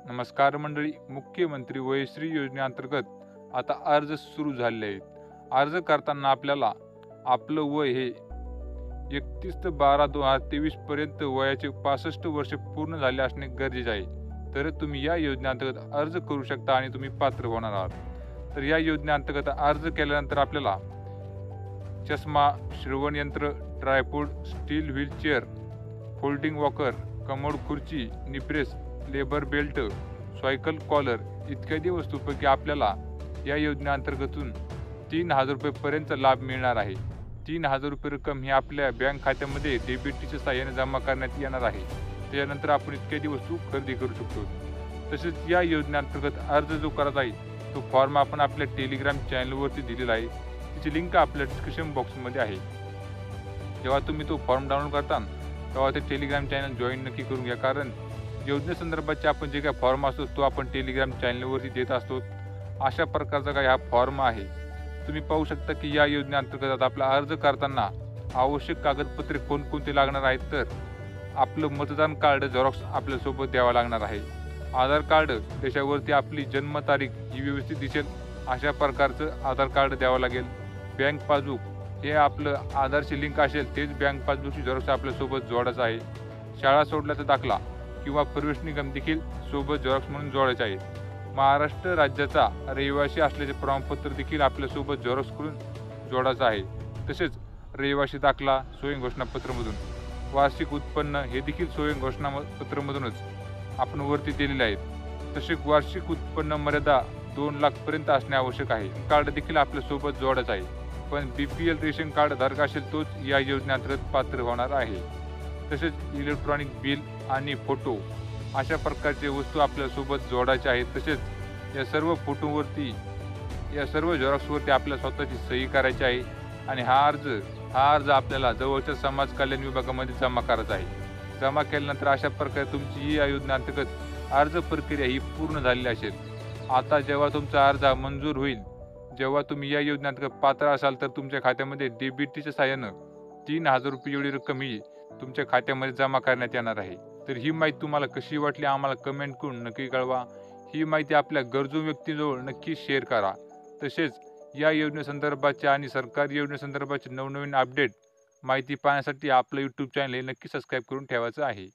नमस्कार मंडळी. मुख्यमंत्री वयश्री योजनेअंतर्गत आता अर्ज सुरू झाले आहेत. अर्ज करताना आपल्याला आपलं वय हे 31/12/2023 पर्यंत वयाचे 65 वर्ष पूर्ण झाले असणे गरजेचे आहे. तर तुम्ही या योजनेअंतर्गत अर्ज करू शकता आणि तुम्ही पात्र होणार आहात. तर या योजनेअंतर्गत अर्ज केल्यानंतर आपल्याला चष्मा, श्रवण यंत्र, tripod, steel wheelchair, folding walker, commode खुर्ची, निप्रेस, लेबर बेल्ट, सायकल कॉलर इत्यादी वस्तूंपैकी आपल्याला या योजनेअंतर्गतून 3,000 रुपयेपर्यंत लाभ मिळणार आहे. 3,000 रुपये रक्कम ही आपल्या बँक खात्यामध्ये DBTच्या सहाय्याने जमा करण्यात येणार आहे. त्यानंतर आपण इत्यादी वस्तू खरेदी करू शकतो. तसेच या योजनेअंतर्गत अर्ज जो करत आहे तो फॉर्म आपण आपल्या टेलिग्राम चॅनलवरती दिलेला आहे. त्याची लिंक आपल्या डिस्क्रिप्शन बॉक्समध्ये आहे. जेव्हा तुम्ही तो फॉर्म डाउनलोड करता तेव्हा ते टेलिग्राम चॅनल जॉईन नक्की करून घ्या, कारण योजनेसंदर्भाचे आपण जे काही फॉर्म असतो तो आपण टेलिग्राम चॅनलवरती देत असतो. अशा प्रकारचा काही हा फॉर्म आहे. तुम्ही पाहू शकता की या योजनेअंतर्गत आपला अर्ज करताना आवश्यक कागदपत्रे कोणकोणती लागणार आहेत. तर आपलं मतदान कार्ड झेरॉक्स आपल्यासोबत द्यावं लागणार आहे. आधार कार्ड त्याच्यावरती आपली जन्मतारीख ही व्यवस्थित दिसेल अशा प्रकारचं आधार कार्ड द्यावं लागेल. बँक पासबुक हे आपलं आधारची लिंक असेल तेच बँक पासबुकची झेरॉक्स आपल्यासोबत जोडायचं आहे. शाळा सोडल्याचा दाखला किंवा प्रवेश निगम देखील सोबत झेरॉक्स म्हणून जोडायचे आहे. महाराष्ट्र राज्याचा रहिवासी असल्याचे प्रमाणपत्र देखील आपल्यासोबत झेरॉक्स करून जोडायचं आहे. तसेच रहिवासी दाखला स्वयं घोषणापत्रामधून, वार्षिक उत्पन्न हे देखील स्वयं घोषणापत्रामधूनच आपण वरती दिलेले आहेत. तसेच वार्षिक उत्पन्न मर्यादा 2 लाखपर्यंत असणे आवश्यक आहे. कार्ड देखील आपल्यासोबत जोडायचं आहे. पण BPL रेशन कार्ड धारक असेल तोच या योजनेअंतर्गत पात्र होणार आहे. तसेच इलेक्ट्रॉनिक बिल आणि फोटो अशा प्रकारचे वस्तू आपल्यासोबत जोडायचे आहेत. तसेच या सर्व फोटोवरती या सर्व झेरॉक्सवरती आपल्या स्वतःची सही करायची आहे आणि हा अर्ज आपल्याला जवळच्या समाज कल्याण विभागामध्ये जमा करायचा आहे. जमा केल्यानंतर अशा प्रकारे तुमची या योजनेअंतर्गत अर्ज प्रक्रिया ही पूर्ण झालेली असेल. आता जेव्हा तुमचा अर्ज मंजूर होईल, जेव्हा तुम्ही या योजनेअंतर्गत पात्र असाल तर तुमच्या खात्यामध्ये DBTच्या सहाय्यानं 3,000 रुपये एवढी रक्कम ही तुमच्या खात्यामध्ये जमा करण्यात येणार आहे. तर ही माहिती तुम्हाला कशी वाटली आम्हाला कमेंट करून नक्की कळवा. ही माहिती आपल्या गरजू व्यक्तीजवळ नक्की शेअर करा. तसेच या योजनेसंदर्भाचे आणि सरकारी योजनेसंदर्भाचे नवनवीन अपडेट माहिती पाहण्यासाठी आपलं YouTube चॅनल हे नक्की सबस्क्राईब करून ठेवायचं आहे.